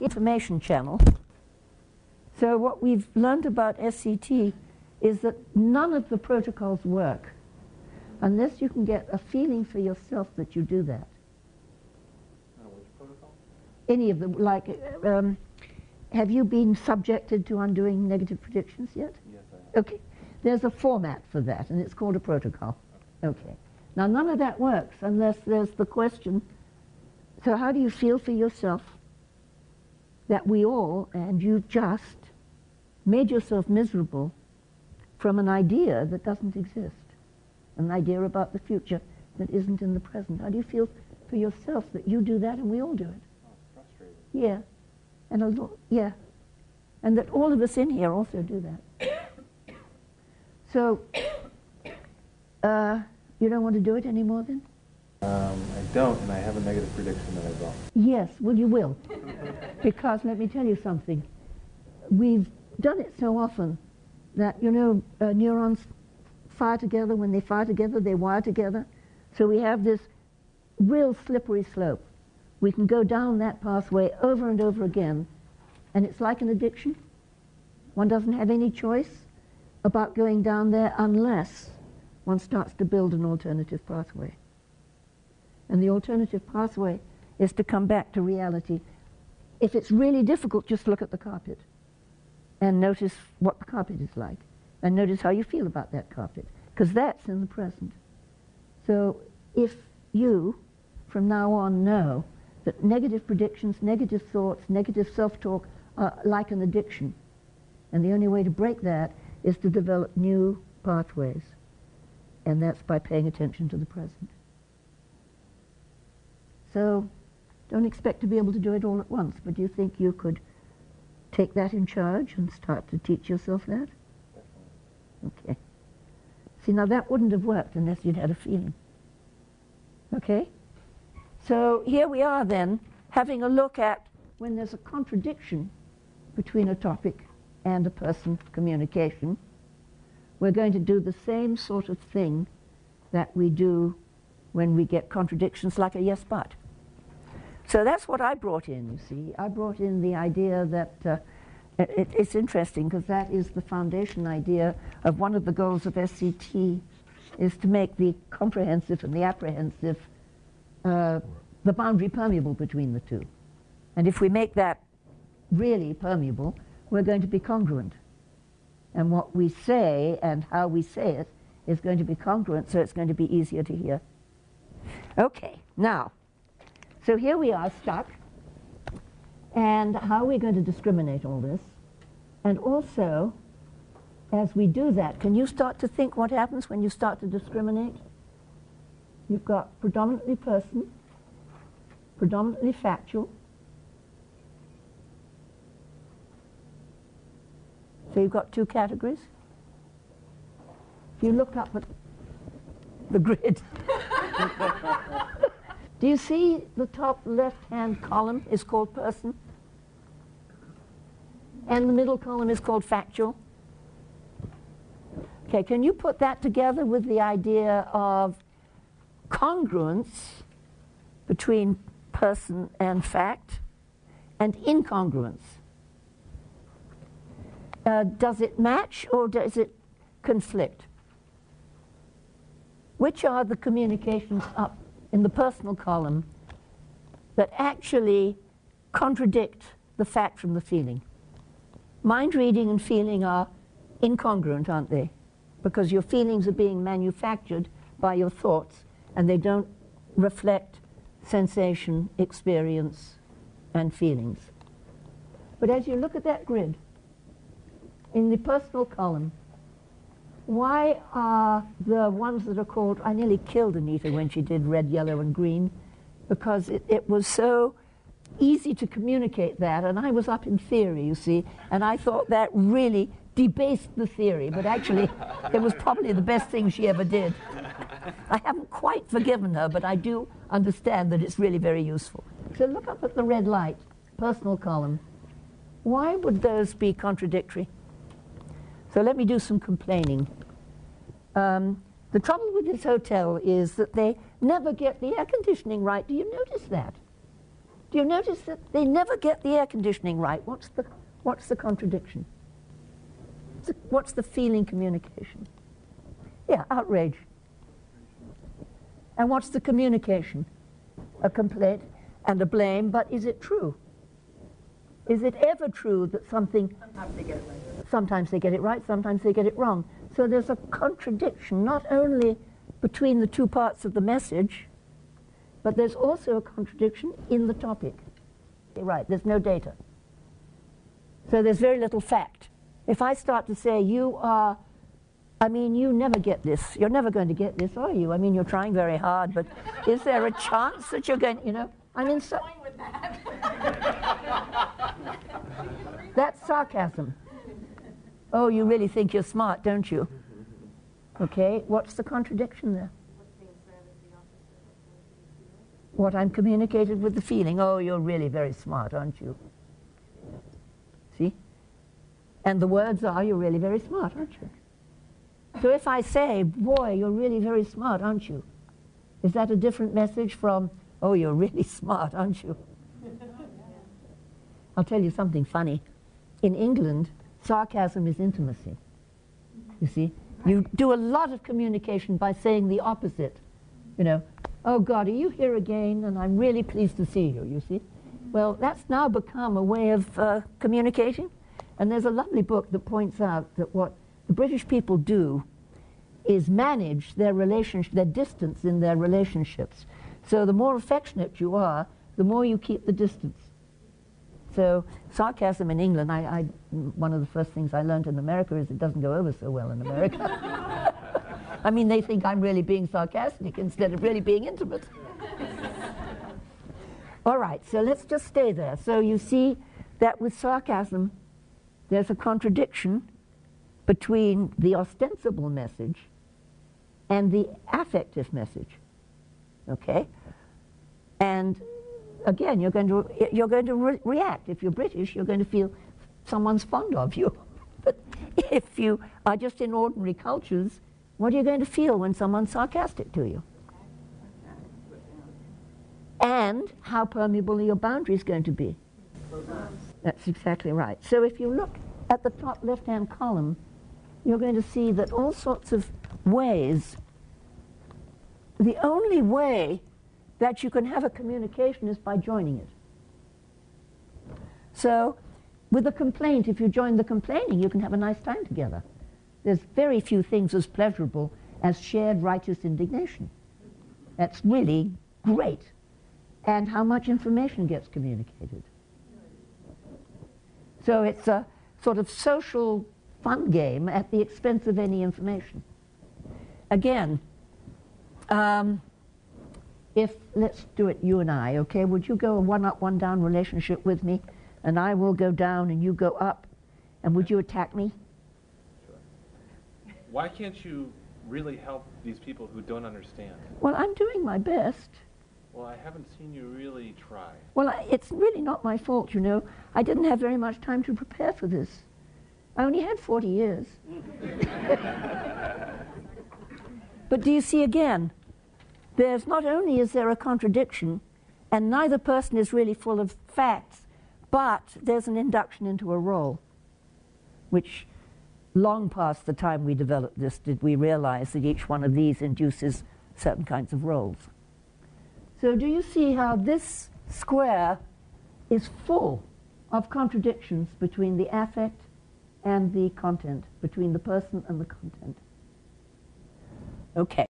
information channel. So what we've learned about SCT is that none of the protocols work unless you can get a feeling for yourself that you do that. Which protocol? Any of them, like, have you been subjected to undoing negative predictions yet? Yes, I have. Okay. There's a format for that, and it's called a protocol. Okay. Now, none of that works unless there's the question, so how do you feel for yourself that we all, and you've just made yourself miserable from an idea that doesn't exist, an idea about the future that isn't in the present? How do you feel for yourself that you do that and we all do it? Oh, frustrated. Yeah. Yeah. And that all of us in here also do that. So, you don't want to do it anymore then? I don't, and I have a negative prediction that I will. Yes, well you will. Because let me tell you something. We've done it so often that, you know, neurons fire together. When they fire together, they wire together. So we have this real slippery slope. We can go down that pathway over and over again, and it's like an addiction. One doesn't have any choice about going down there unless one starts to build an alternative pathway. And the alternative pathway is to come back to reality. If it's really difficult, just look at the carpet and notice what the carpet is like, and notice how you feel about that carpet, because that's in the present. So if you, from now on, know that negative predictions, negative thoughts, negative self-talk are like an addiction, and the only way to break that is to develop new pathways, and that's by paying attention to the present. So don't expect to be able to do it all at once, but do you think you could take that in charge and start to teach yourself that? Okay. See, now that wouldn't have worked unless you'd had a feeling. Okay? So here we are then, having a look at when there's a contradiction between a topic and a person communication. We're going to do the same sort of thing that we do when we get contradictions like a yes but. So that's what I brought in, you see. I brought in the idea that it's interesting because that is the foundation idea of one of the goals of SCT, is to make the comprehensive and the apprehensive, the boundary permeable between the two. And if we make that really permeable, we're going to be congruent. And what we say and how we say it is going to be congruent, so it's going to be easier to hear. Okay, now, so here we are stuck. And how are we going to discriminate all this? And also, as we do that, can you start to think what happens when you start to discriminate? You've got predominantly person, predominantly factual. So you've got two categories. If you look up at the grid, do you see the top left-hand column is called person? And the middle column is called factual? Okay, can you put that together with the idea of congruence between person and fact, and incongruence? Does it match or does it conflict? Which are the communications up in the personal column that actually contradict the fact from the feeling? Mind reading and feeling are incongruent, aren't they? Because your feelings are being manufactured by your thoughts, and they don't reflect sensation, experience, and feelings. But as you look at that grid, in the personal column, why are the ones that are called, I nearly killed Anita when she did red, yellow, and green, because it was so easy to communicate that, and I was up in theory, you see, and I thought that really debased the theory, but actually it was probably the best thing she ever did. I haven't quite forgiven her, but I do understand that it's really very useful. So look up at the red light, personal column. Why would those be contradictory? So let me do some complaining. The trouble with this hotel is that they never get the air conditioning right. Do you notice that? Do you notice that they never get the air conditioning right? What's the contradiction? What's the feeling communication? Yeah, outrage. And what's the communication? A complaint and a blame, but is it true? Is it ever true that something... Sometimes they get it right. Sometimes they get it right, sometimes they get it wrong. So there's a contradiction not only between the two parts of the message, but there's also a contradiction in the topic. Right, there's no data. So there's very little fact. If I start to say, you are, I mean, you never get this. You're never going to get this, are you? I mean, you're trying very hard, but is there a chance that you're going, you know? I mean, so... With that. That's sarcasm. Oh, you really think you're smart, don't you? Okay, what's the contradiction there? What I'm communicated with the feeling. Oh, you're really very smart, aren't you? See? And the words are, you're really very smart, aren't you? So if I say, boy, you're really very smart, aren't you? Is that a different message from, oh, you're really smart, aren't you? I'll tell you something funny. In England, sarcasm is intimacy. You see? You do a lot of communication by saying the opposite. You know, oh God, are you here again? And I'm really pleased to see you, you see? Well, that's now become a way of communicating. And there's a lovely book that points out that what the British people do is manage their relationship, their distance in their relationships. So the more affectionate you are, the more you keep the distance. So sarcasm in England, one of the first things I learned in America is it doesn't go over so well in America. I mean, they think I'm really being sarcastic instead of really being intimate. All right, so let's just stay there. So you see that with sarcasm, there's a contradiction between the ostensible message and the affective message. Okay? And again, you're going to react. If you're British, you're going to feel someone's fond of you. But if you are just in ordinary cultures, what are you going to feel when someone's sarcastic to you? And how permeable are your boundaries going to be? That's exactly right. So if you look at the top left-hand column, you're going to see that all sorts of ways, the only way that you can have a communication is by joining it. So with a complaint, if you join the complaining, you can have a nice time together. There's very few things as pleasurable as shared righteous indignation. That's really great. And how much information gets communicated. So it's a sort of social fun game at the expense of any information. Again, if, let's do it you and I, okay? Would you go a one-up, one-down relationship with me? And I will go down and you go up. And would you attack me? Sure. Why can't you really help these people who don't understand? Well, I'm doing my best. Well, I haven't seen you really try. Well, it's really not my fault, you know. I didn't have very much time to prepare for this. I only had 40 years. But do you see again, there's not only is there a contradiction, and neither person is really full of facts, but there's an induction into a role, which long past the time we developed this did we realize that each one of these induces certain kinds of roles. So do you see how this square is full of contradictions between the affect and the content, between the person and the content? Okay.